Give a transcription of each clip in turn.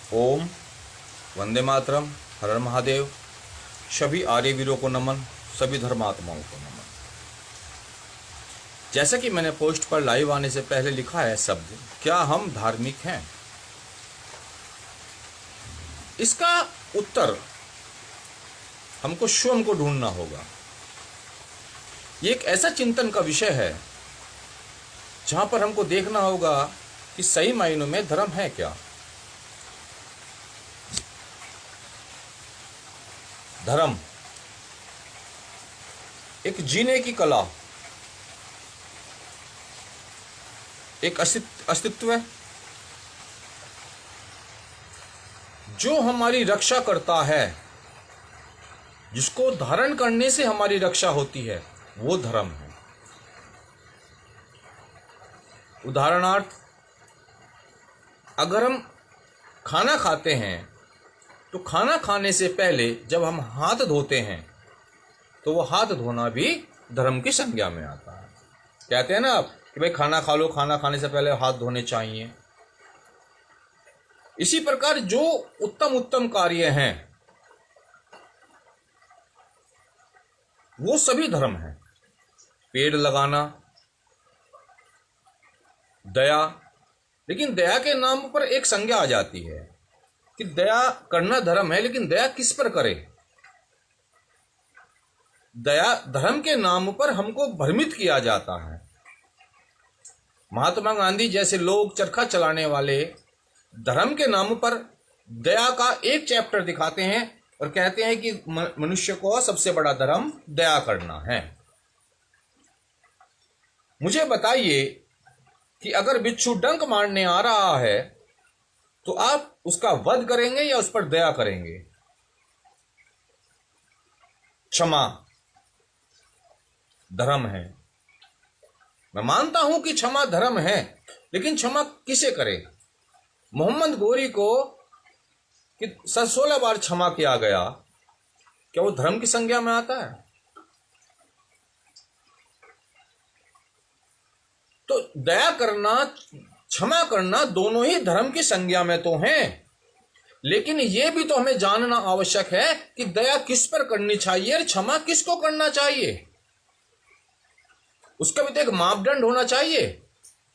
ओम वंदे मातरम, हर हर महादेव। सभी आर्य वीरों को नमन, सभी धर्मात्माओं को नमन। जैसा कि मैंने पोस्ट पर लाइव आने से पहले लिखा है शब्द, क्या हम धार्मिक हैं? इसका उत्तर हमको स्वयं को ढूंढना होगा। ये एक ऐसा चिंतन का विषय है जहां पर हमको देखना होगा कि सही मायनों में धर्म है क्या। धर्म एक जीने की कला, एक अस्तित्व है जो हमारी रक्षा करता है, जिसको धारण करने से हमारी रक्षा होती है, वो धर्म है। उदाहरणार्थ, अगर हम खाना खाते हैं तो खाना खाने से पहले जब हम हाथ धोते हैं तो वो हाथ धोना भी धर्म की संज्ञा में आता है। कहते हैं ना आप कि भाई खाना खा लो, खाना खाने से पहले हाथ धोने चाहिए। इसी प्रकार जो उत्तम उत्तम कार्य हैं वो सभी धर्म हैं। पेड़ लगाना, दया, लेकिन दया के नाम पर एक संज्ञा आ जाती है कि दया करना धर्म है, लेकिन दया किस पर करे? दया धर्म के नाम पर हमको भ्रमित किया जाता है। महात्मा गांधी जैसे लोग चरखा चलाने वाले धर्म के नाम पर दया का एक चैप्टर दिखाते हैं और कहते हैं कि मनुष्य को सबसे बड़ा धर्म दया करना है। मुझे बताइए कि अगर बिच्छू डंक मारने आ रहा है तो आप उसका वध करेंगे या उस पर दया करेंगे? क्षमा धर्म है। मैं मानता हूं कि क्षमा धर्म है, लेकिन क्षमा किसे करे? मोहम्मद गोरी को कि 16 बार क्षमा किया गया, क्या वो धर्म की संज्ञा में आता है? तो दया करना, क्षमा करना दोनों ही धर्म की संज्ञा में तो हैं, लेकिन यह भी तो हमें जानना आवश्यक है कि दया किस पर करनी चाहिए और क्षमा किसको करना चाहिए। उसका भी तो एक मापदंड होना चाहिए।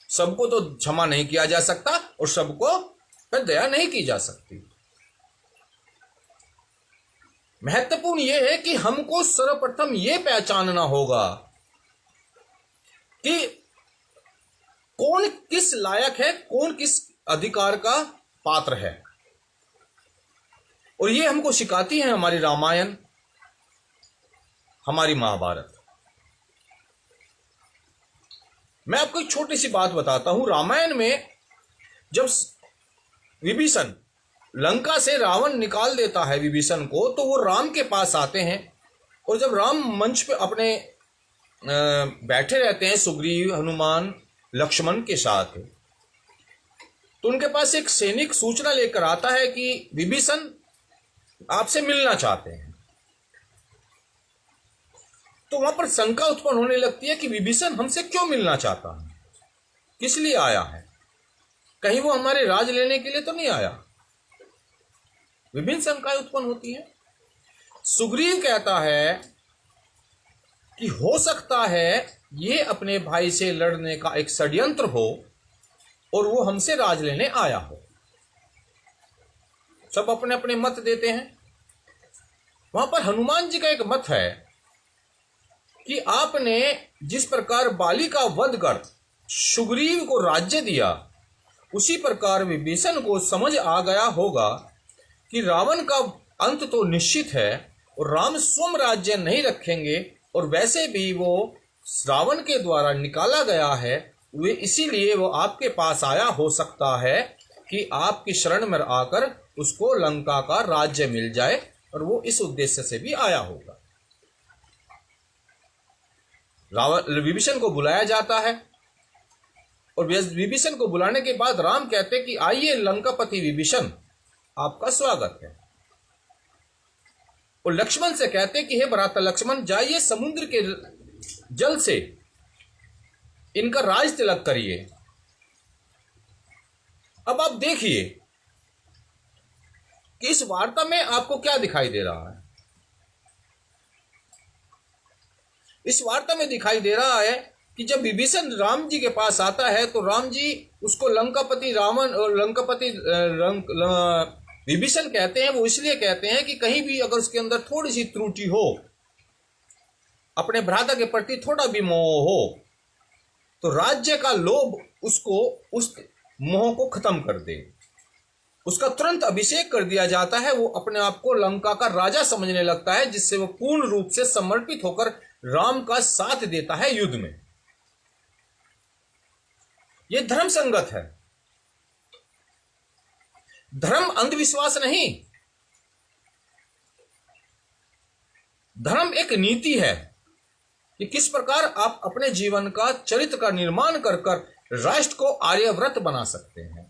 सबको तो क्षमा नहीं किया जा सकता और सबको पर दया नहीं की जा सकती। महत्वपूर्ण यह है कि हमको सर्वप्रथम यह पहचानना होगा कि कौन किस लायक है, कौन किस अधिकार का पात्र है। और ये हमको सिखाती है हमारी रामायण, हमारी महाभारत। मैं आपको एक छोटी सी बात बताता हूं। रामायण में जब विभीषण लंका से रावण निकाल देता है विभीषण को, तो वो राम के पास आते हैं और जब राम मंच पे अपने बैठे रहते हैं सुग्रीव, हनुमान, लक्ष्मण के साथ, तो उनके पास एक सैनिक सूचना लेकर आता है कि विभीषण आपसे मिलना चाहते हैं। तो वहां पर शंका उत्पन्न होने लगती है कि विभीषण हमसे क्यों मिलना चाहता है, किस लिए आया है? कहीं वो हमारे राज लेने के लिए तो नहीं आया? विभिन्न शंकाएं उत्पन्न होती हैं। सुग्रीव कहता है कि हो सकता है ये अपने भाई से लड़ने का एक षड्यंत्र हो और वो हमसे राज लेने आया हो। सब अपने अपने मत देते हैं। वहां पर हनुमान जी का एक मत है कि आपने जिस प्रकार बाली का वध कर सुग्रीव को राज्य दिया, उसी प्रकार विभीषण को समझ आ गया होगा कि रावण का अंत तो निश्चित है और राम स्वयं राज्य नहीं रखेंगे, और वैसे भी वो रावण के द्वारा निकाला गया है, वे इसीलिए वो आपके पास आया हो सकता है कि आपकी शरण में आकर उसको लंका का राज्य मिल जाए, और वो इस उद्देश्य से भी आया होगा। रावण विभीषण को बुलाया जाता है और विभीषण को बुलाने के बाद राम कहते कि आइए लंकापति विभीषण, आपका स्वागत है। और लक्ष्मण से कहते कि हे भ्राता लक्ष्मण, जाइए समुद्र के जल से इनका राज तिलक करिए। अब आप देखिए कि इस वार्ता में आपको क्या दिखाई दे रहा है। इस वार्ता में दिखाई दे रहा है कि जब विभीषण राम जी के पास आता है तो राम जी उसको लंकापति रावण और विभीषण कहते हैं। वो इसलिए कहते हैं कि कहीं भी अगर उसके अंदर थोड़ी सी त्रुटि हो, अपने भ्राता के प्रति थोड़ा भी मोह हो, तो राज्य का लोभ उसको उस मोह को खत्म कर दे, उसका तुरंत अभिषेक कर दिया जाता है। वो अपने आप को लंका का राजा समझने लगता है, जिससे वो पूर्ण रूप से समर्पित होकर राम का साथ देता है युद्ध में। ये धर्म संगत है। धर्म अंधविश्वास नहीं, धर्म एक नीति है कि किस प्रकार आप अपने जीवन का चरित्र का निर्माण कर कर राष्ट्र को आर्यव्रत बना सकते हैं।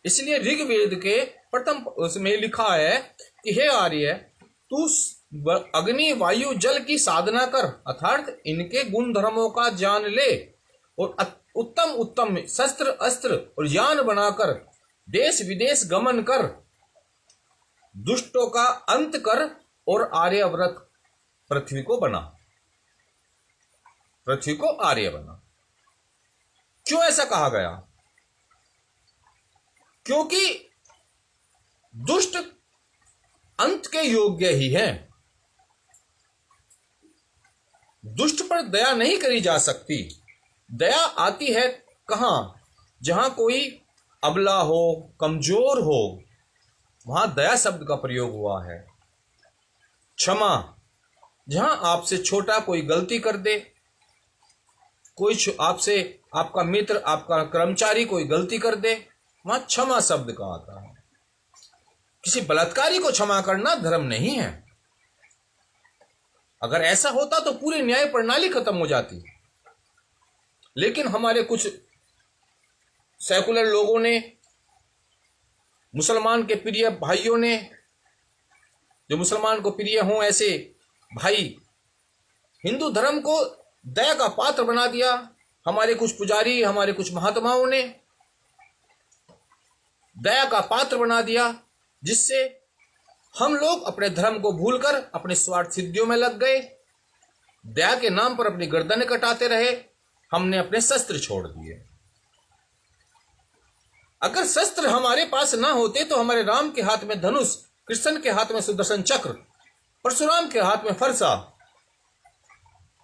इसलिए ऋग्वेद के प्रथम उसमें लिखा है कि हे आर्य, तू अग्नि वायु जल की साधना कर, अर्थात इनके गुण धर्मों का ज्ञान ले और उत्तम उत्तम शस्त्र अस्त्र और यान बनाकर देश विदेश गमन कर, दुष्टों का अंत कर और आर्यव्रत पृथ्वी को बना, पृथ्वी को आर्य बना। क्यों ऐसा कहा गया? क्योंकि दुष्ट अंत के योग्य ही हैं। दुष्ट पर दया नहीं करी जा सकती। दया आती है कहां? जहां कोई अबला हो, कमजोर हो, वहां दया शब्द का प्रयोग हुआ है। क्षमा, जहां आपसे छोटा कोई गलती कर दे, कोई आपसे, आपका मित्र, आपका कर्मचारी कोई गलती कर दे, वहां क्षमा शब्द का आता है। किसी बलात्कारी को क्षमा करना धर्म नहीं है। अगर ऐसा होता तो पूरी न्याय प्रणाली खत्म हो जाती। लेकिन हमारे कुछ सेकुलर लोगों ने, मुसलमान के प्रिय भाइयों ने, जो मुसलमान को प्रिय हों ऐसे भाई, हिंदू धर्म को दया का पात्र बना दिया। हमारे कुछ पुजारी, हमारे कुछ महात्माओं ने दया का पात्र बना दिया, जिससे हम लोग अपने धर्म को भूलकर अपने स्वार्थ सिद्धियों में लग गए। दया के नाम पर अपनी गर्दनें कटाते रहे, हमने अपने शस्त्र छोड़ दिए। अगर शस्त्र हमारे पास ना होते तो हमारे राम के हाथ में धनुष, कृष्ण के हाथ में सुदर्शन चक्र, परशुराम के हाथ में फरसा,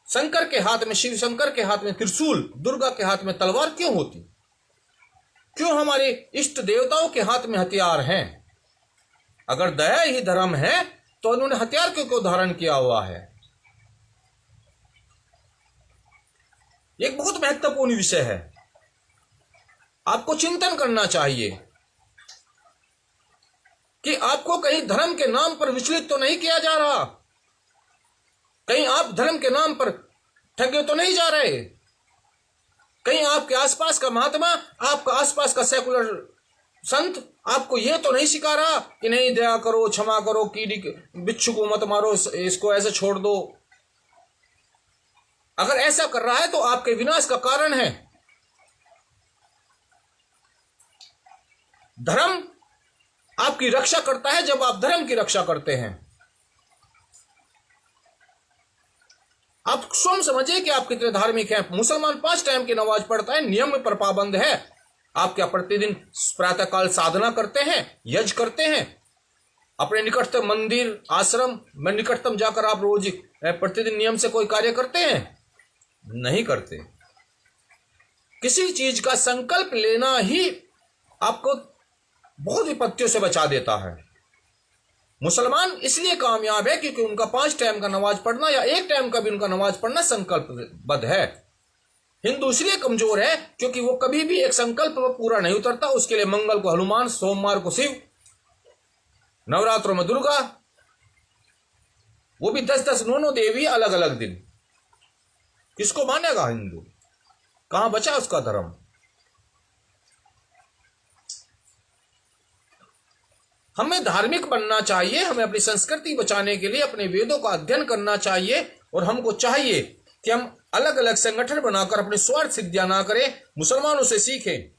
शंकर के हाथ में, शिव शंकर के हाथ में त्रिशूल, दुर्गा के हाथ में तलवार क्यों होती? क्यों हमारे इष्ट देवताओं के हाथ में हथियार हैं? अगर दया ही धर्म है तो उन्होंने हथियार क्यों धारण किया हुआ है? एक बहुत महत्वपूर्ण विषय है, आपको चिंतन करना चाहिए कि आपको कहीं धर्म के नाम पर विचलित तो नहीं किया जा रहा, कहीं आप धर्म के नाम पर ठगे तो नहीं जा रहे, कहीं आपके आसपास का महात्मा, आपका आसपास का सेकुलर संत आपको यह तो नहीं सिखा रहा कि नहीं दया करो, क्षमा करो, कीड़ी बिच्छू को मत मारो, इसको ऐसे छोड़ दो। अगर ऐसा कर रहा है तो आपके विनाश का कारण है। धर्म आपकी रक्षा करता है जब आप धर्म की रक्षा करते हैं। आप स्वयं समझिए कि आप कितने धार्मिक हैं। मुसलमान 5 टाइम की नमाज पढ़ता है, नियम पर पाबंद है। आप क्या प्रतिदिन प्रातःकाल साधना करते हैं, यज्ञ करते हैं? अपने निकटतम मंदिर, आश्रम में निकटतम जाकर आप रोज प्रतिदिन नियम से कोई कार्य करते हैं? नहीं करते। किसी चीज का संकल्प लेना ही आपको बहुत विपत्तियों से बचा देता है। मुसलमान इसलिए कामयाब है क्योंकि उनका 5 टाइम का नमाज पढ़ना या 1 टाइम का भी उनका नमाज पढ़ना संकल्पबद्ध है। हिंदू इसलिए कमजोर है क्योंकि वो कभी भी एक संकल्प पूरा नहीं उतरता। उसके लिए मंगल को हनुमान, सोमवार को शिव, नवरात्रों में दुर्गा, वो भी 10-10 9 देवी अलग अलग दिन। किसको मानेगा हिंदू? कहां बचा उसका धर्म? हमें धार्मिक बनना चाहिए, हमें अपनी संस्कृति बचाने के लिए अपने वेदों का अध्ययन करना चाहिए और हमको चाहिए कि हम अलग अलग संगठन बनाकर अपने स्वार्थ सिद्धियां ना करें, मुसलमानों से सीखें।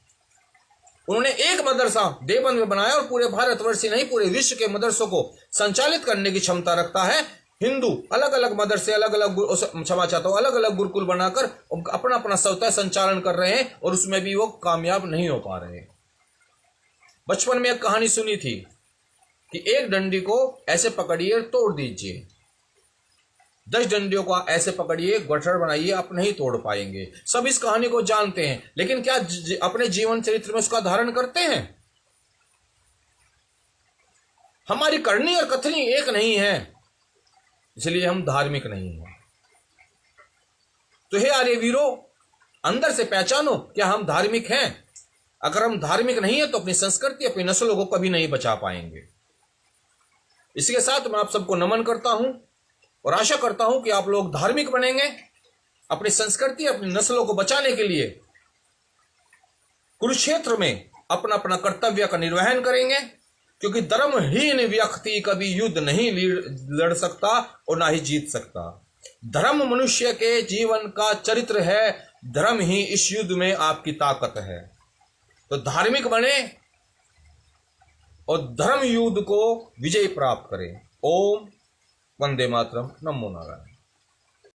उन्होंने एक मदरसा देवबंद में बनाया और पूरे भारतवर्ष ही नहीं पूरे विश्व के मदरसों को संचालित करने की क्षमता रखता है। हिंदू अलग अलग मदरसे, अलग अलग, क्षमा चाहता हूं, अलग अलग गुरुकुल बनाकर अपना अपना स्वतः संचालन कर रहे हैं और उसमें भी वो कामयाब नहीं हो पा रहे। बचपन में एक कहानी सुनी थी कि एक डंडी को ऐसे पकड़िए और तोड़ दीजिए, 10 डंडियों को ऐसे पकड़िए, गठर बनाइए, आप नहीं तोड़ पाएंगे। सब इस कहानी को जानते हैं, लेकिन क्या अपने जीवन चरित्र में उसका धारण करते हैं? हमारी करनी और कथनी एक नहीं है, इसलिए हम धार्मिक नहीं हैं। तो हे आर्य वीरो, अंदर से पहचानो क्या हम धार्मिक हैं। अगर हम धार्मिक नहीं है तो अपनी संस्कृति, अपनी नस्लों को कभी नहीं बचा पाएंगे। इसके साथ मैं आप सबको नमन करता हूं और आशा करता हूं कि आप लोग धार्मिक बनेंगे, अपनी संस्कृति, अपनी नस्लों को बचाने के लिए कुरुक्षेत्र में अपना अपना कर्तव्य का निर्वहन करेंगे, क्योंकि धर्महीन व्यक्ति कभी युद्ध नहीं लड़ सकता और ना ही जीत सकता। धर्म मनुष्य के जीवन का चरित्र है, धर्म ही इस युद्ध में आपकी ताकत है। तो धार्मिक बने और धर्म युद्ध को विजय प्राप्त करें। ओम वंदे मातरम, नमो नारायण।